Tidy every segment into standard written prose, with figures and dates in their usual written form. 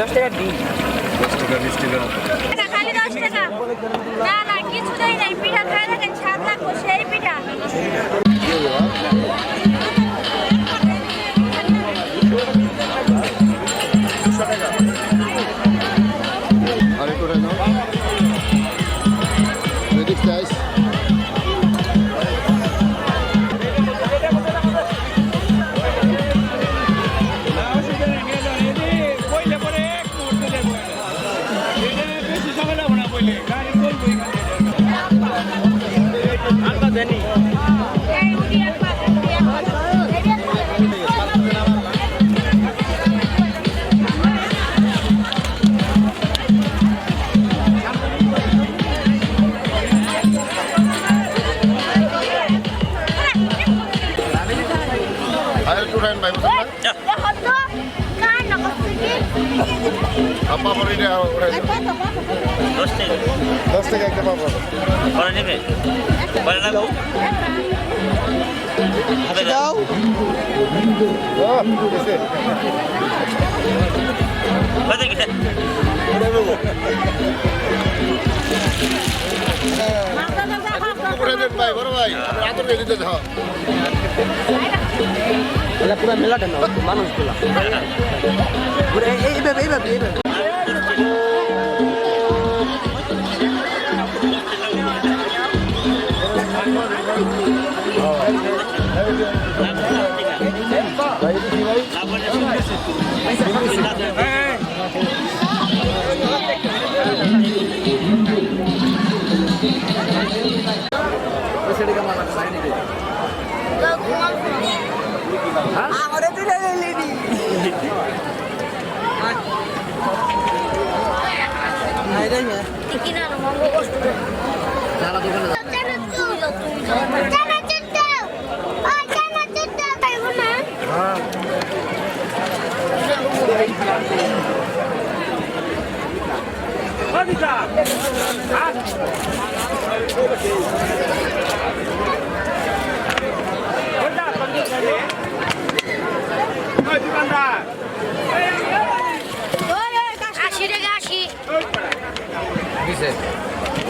10 টাকা দিই। 10 টাকা 20 টাকা খালি 10 টাকা। না না কিছু দেই নাই, পিঠা খাই দেখেন স্বাদ লাগবে সেই পিঠা। আরে করে নাও ready guys apa beri dia 10 টাকা একটা পাবো পরে নেবে পরে লাগো হবে দাও ও এসে কত কি করে দেন ভাই বড় ভাই আদর দিয়ে দিতে দাও এটা পুরো মেলাটা না মানুষগুলা পুরো এইভাবে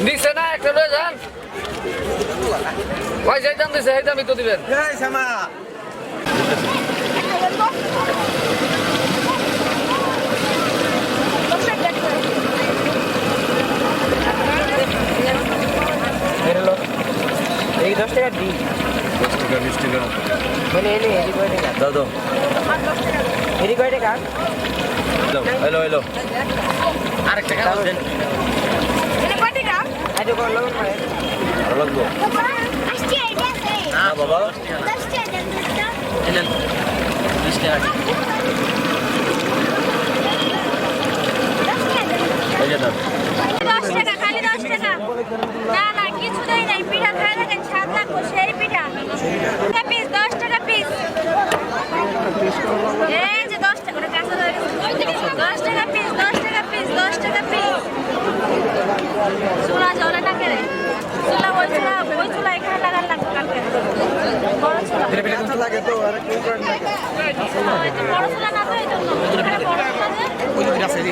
দিছে না একটা লয়ে যান ভাই যেই দাম দিছে সেই দামই তো দিবেন এই শ্যামা এই 10 টাকা দিই 10 টাকা 20 টাকা মানে এলি কয় টাকা দাও দাও এলি কয় টাকা দাও হ্যালো আরেক টাকা দেন এটা কত টাকা? আজ কোন লোক করে ভালো লাগবো আসছে এটা আছে। না বাবা 10 টাকা দেন 10 টাকা। এলেন 20 টাকা 10 টাকা দেন। এই যে দাও 10 টাকা খালি 10 টাকা। না না কিছু দেই নাই, পিঠা খাই দেখেন স্বাদ লাগবে সেই পিঠা। পিস 10 টাকা পিস। এই যে 10 টাকা ওটা কাঁচা ধরে 10 টাকা পিস 10 টাকা পিস 10 টাকা পিস। চুলা জ্বলে না কেন? ওই চুলা এখানে লাগান লাগবে কালকে। বড় চুলা। এটা লাগে তো আর কি করেন না বড় চুলা না তো এই জন্য। এখানে বড় চুলা যে।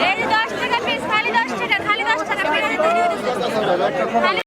এই যে 10 টাকা পিস খালি 10 টাকা খালি 10 টাকা পিঠা দিয়ে দিচ্ছি। খালি